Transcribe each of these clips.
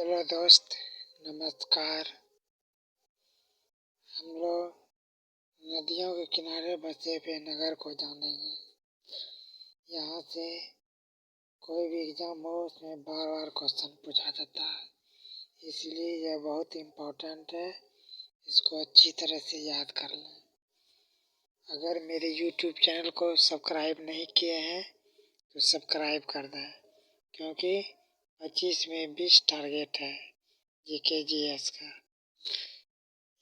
Hello दोस्त, नमस्कार। हम लोग नदियों के किनारे बसे हुए नगर को जानेंगे। यहाँ से कोई भी एग्जाम हो उसमें बार बार क्वेश्चन पूछा जाता है, इसलिए यह बहुत इम्पोर्टेंट है। इसको अच्छी तरह से याद कर लें। अगर मेरे YouTube चैनल को सब्सक्राइब नहीं किए हैं तो सब्सक्राइब कर दें, क्योंकि 25 में 20 टारगेट है GK GS का।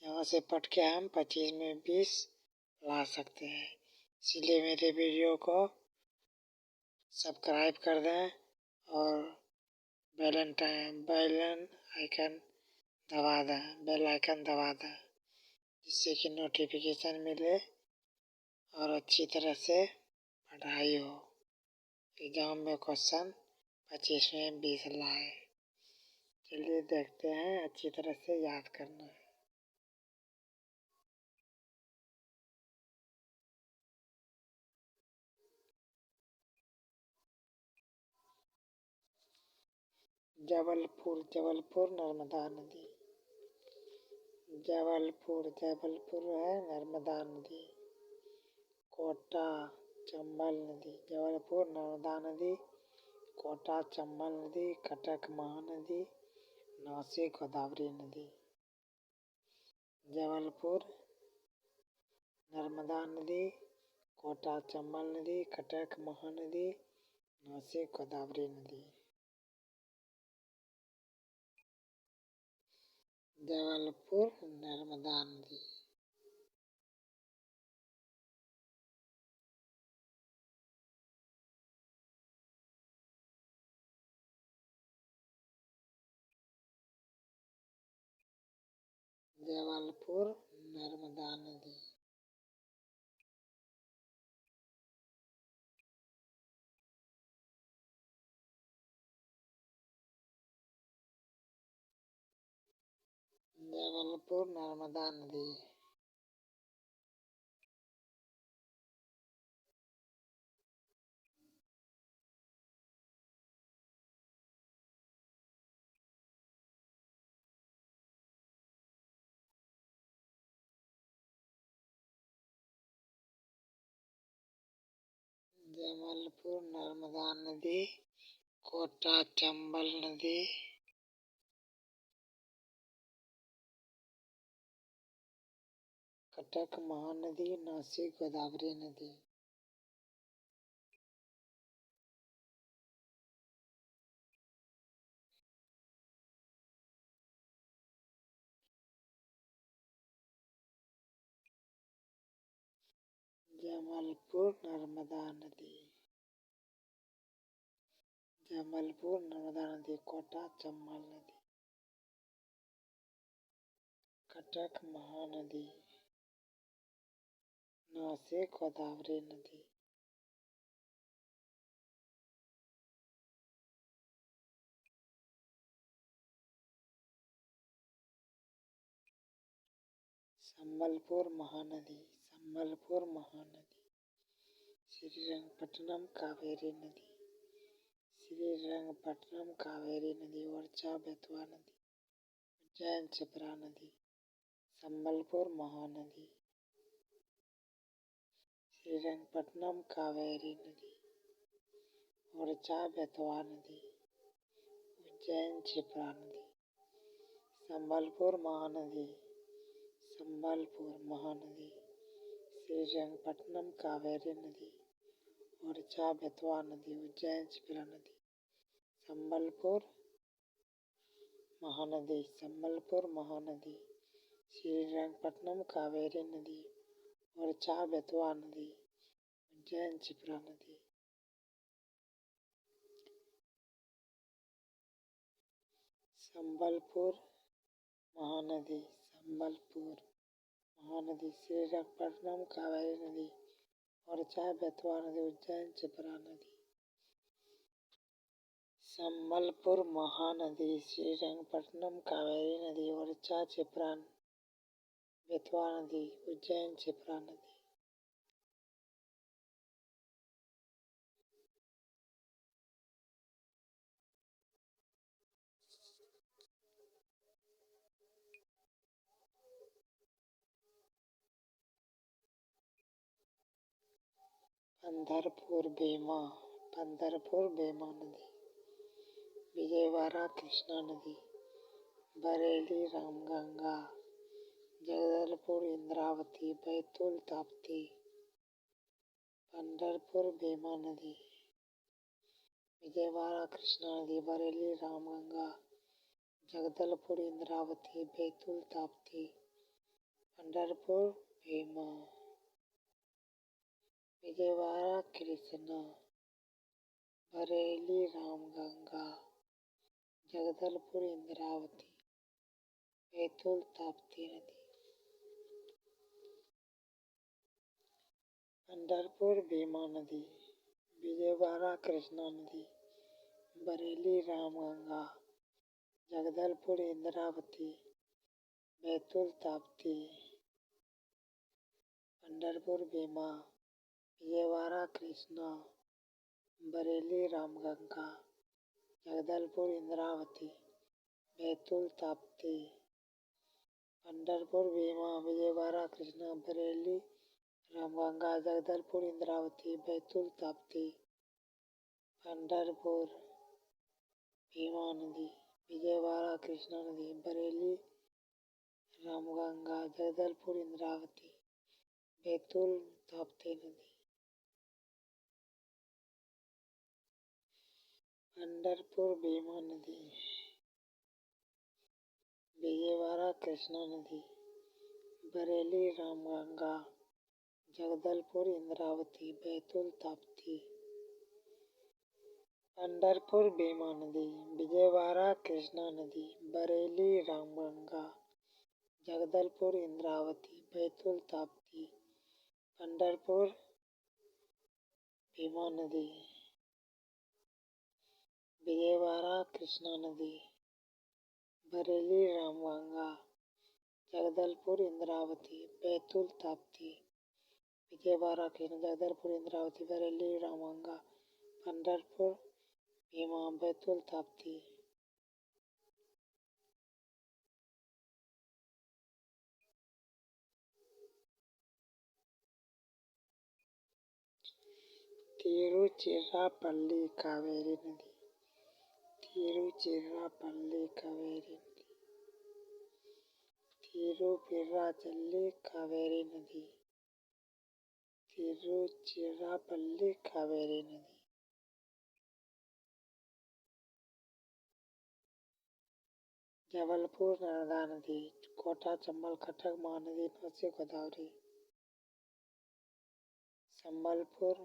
यहाँ से पढ़ के हम 25 में 20 ला सकते हैं। इसलिए मेरे वीडियो को सब्सक्राइब कर दें और बेल आइकन दबा दें, जिससे कि नोटिफिकेशन मिले और अच्छी तरह से पढ़ाई हो। एग्जाम में क्वेश्चन 25 में 20 लाए। चलिए देखते हैं, अच्छी तरह से याद करना है। जबलपुर नर्मदा नदी। जबलपुर है नर्मदा नदी। कोटा चंबल नदी। जबलपुर नर्मदा नदी, कोटा चंबल नदी, कटक महानदी, नासिक गोदावरी नदी। जबलपुर नर्मदा नदी, कोटा चंबल नदी, कटक महानदी, नासिक गोदावरी नदी। जबलपुर नर्मदा नदी। जबलपुर नर्मदा नदी। जबलपुर नर्मदा नदी। जबलपुर नर्मदा नदी, कोटा चंबल नदी, कटक महानदी, नासिक गोदावरी नदी। जबलपुर नर्मदा नदी। जबलपुर नर्मदा नदी, कोटा चंबल नदी, कटक महानदी, नासिक गोदावरी नदी। संबलपुर महानदी। संबलपुर महानदी। श्रीरंगपट्टनम कावेरी नदी। श्रीरंगपट्टनम कावेरी नदी, ओरछा बेतवा नदी, उज्जैन क्षिप्रा नदी। संबलपुर महानदी। श्रीरंगपट्टनम कावेरी नदी, ओरछा बेतवा नदी, उज्जैन क्षिप्रा नदी। संबलपुर महानदी। संबलपुर महानदी। श्रीरंगपट्टनम कावेरी नदी, ओरछा बेतवा नदी, उज्जैन क्षिप्रा नदी। संबलपुर महानदी। संबलपुर महानदी। श्रीरंगपट्टनम कावेरी नदी, ओरछा बेतवा नदी, उज्जैन क्षिप्रा नदी। संबलपुर महानदी। संबलपुर महानदी। श्रीरंगपट्टनम कावेरी नदी, ओरछा बेतवा नदी, उज्जैन क्षिप्रा नदी। संबलपुर महानदी। श्रीरंगपट्टनम कावेरी नदी, ओरछा क्षिप्रा बेतवा नदी, उज्जैन क्षिप्रा नदी। पंढरपुर भीमा, पंढरपुर भीमा नदी, विजयवाड़ा कृष्णा नदी, बरेली रामगंगा, जगदलपुर इंद्रावती, बैतूल ताप्ती। पंढरपुर भीमा नदी, विजयवाड़ा कृष्णा नदी, बरेली रामगंगा, जगदलपुर इंद्रावती, बैतूल ताप्ती। पंढरपुर भीमा, विजयवाड़ा कृष्णा, बरेली रामगंगा, जगदलपुर इंद्रावती, बैतूल ताप्ती नदी। पंढरपुर भीमा नदी, विजयवाड़ा कृष्णा नदी, बरेली रामगंगा, जगदलपुर इंद्रावती, बैतूल ताप्ती। पंढरपुर भीमा, विजयवाड़ा कृष्णा, बरेली रामगंगा, जगदलपुर इंद्रावती, बैतूल ताप्ती। पंढरपुर भीमा, विजयवाड़ा कृष्णा, बरेली रामगंगा, जगदलपुर इंद्रावती, बैतूल ताप्ती। पंढरपुर भीमा नदी, विजयवाड़ा कृष्णा नदी, बरेली रामगंगा, जगदलपुर इंद्रावती, बैतूल ताप्ती नदी। पंढरपुर भीमा नदी, विजयवाड़ा कृष्णा नदी, बरेली रामगंगा, जगदलपुर इंद्रावती, बैतूल ताप्ती। पंढरपुर भीमा नदी, विजयवाड़ा कृष्णा नदी, बरेली रामगंगा, जगदलपुर इंद्रावती, बैतूल ताप्ती। पंढरपुर भीमा नदी, विजयवाड़ा कृष्णा नदी, बरेली रामगंगा, जगदलपुर इंद्रावती, बैतूल ताप्ती। विजयवाड़ा कृष्णा, जगदलपुर इंद्रावती, बरेली रामगंगा, पंढरपुर भीमा, बैतूल ताप्ती। तिरुचिरापल्ली कावेरी नदी, तिरुचिरापल्ली कावेरी नदी, तिरुचिरापल्ली कावेरी नदी, तिरुचिरापल्ली कावेरी नदी। जबलपुर नर्मदा नदी, कोटा चंबल कटक महानदी, नौसी गोदावरी। संबलपुर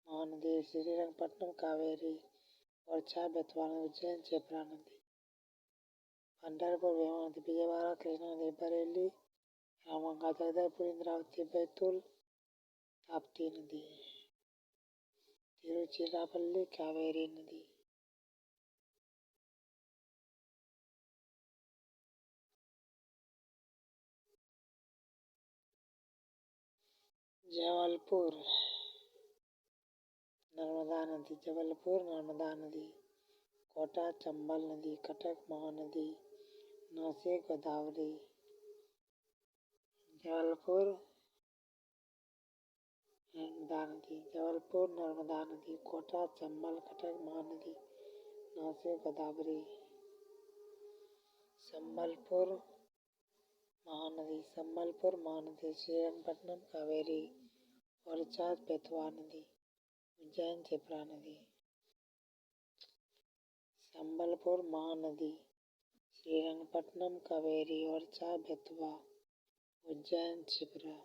महानदी, श्रीरंगपट्टनम कावेरी, ओरछा बेतवा नदी, उज्जैन क्षिप्रा नदी। पंढरपुर भीमा नदी, विजयवाड़ा कृष्णा नदी, बरेली रामगंगा, जगदलपुर इंद्रावती, बैतूल ताप्ती नदी। तिरुचिरापल्ली कावेरी नदी, जबलपुर नर्मदा नदी, जबलपुर नर्मदा नदी, कोटा चंबल नदी, कटक महानदी, नौसी गोदावरी। जबलपुर नर्मदा नदी, जबलपुर नर्मदा नदी, कोटा चंबल कटक महानदी, नौसी गोदावरी। संबलपुर महानदी, संबलपुर महानदी, श्रीरंगपट्टनम कावेरी, ओरछा बेतवा नदी, उज्जैन क्षिप्रा नदी। संबलपुर महानदी, श्रीरंगपट्टनम कावेरी, ओरछा बेतवा, उज्जैन क्षिप्रा।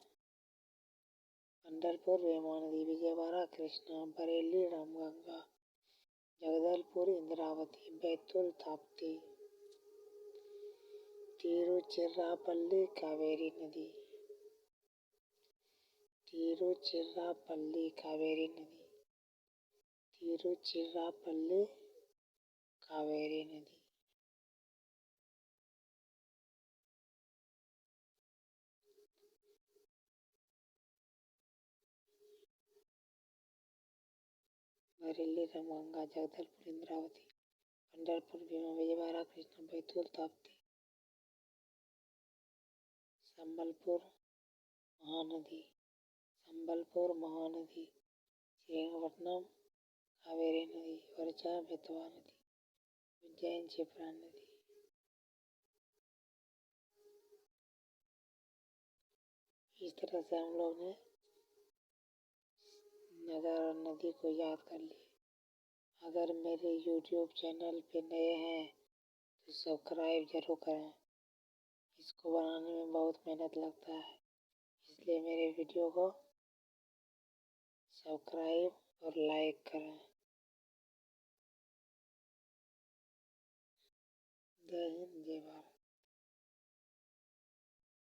पंढरपुर भीमा नदी, विजयवाड़ा कृष्णा, बरेली रामगंगा, जगदलपुर इंद्रावती, बैतूल ताप्ती। तिरुचिरापल्ली कावेरी नदी, तिरुचिरापल्ली कावेरी नदी, तिरुचिरापल्ली कावेरी नदी। बरेली रामगंगा, जगदलपुर इंद्रावती, पंढरपुर भीमा, विजयवाड़ा कृष्णा, बैतूल ताप्ती। संबलपुर महानदी, संबलपुर महानदी, श्रीरंगपट्टनम कावेरी नदी, वर्चा बेतवा नदी, उज्जैन क्षिप्रा नदी। इस तरह से हम लोग ने नगर और नदी को याद कर लिया। अगर मेरे YouTube चैनल पे नए हैं तो सब्सक्राइब जरूर करें। इसको बनाने में बहुत मेहनत लगता है, इसलिए मेरे वीडियो को सब्सक्राइब और लाइक करें। जय हिंद, जय भारत।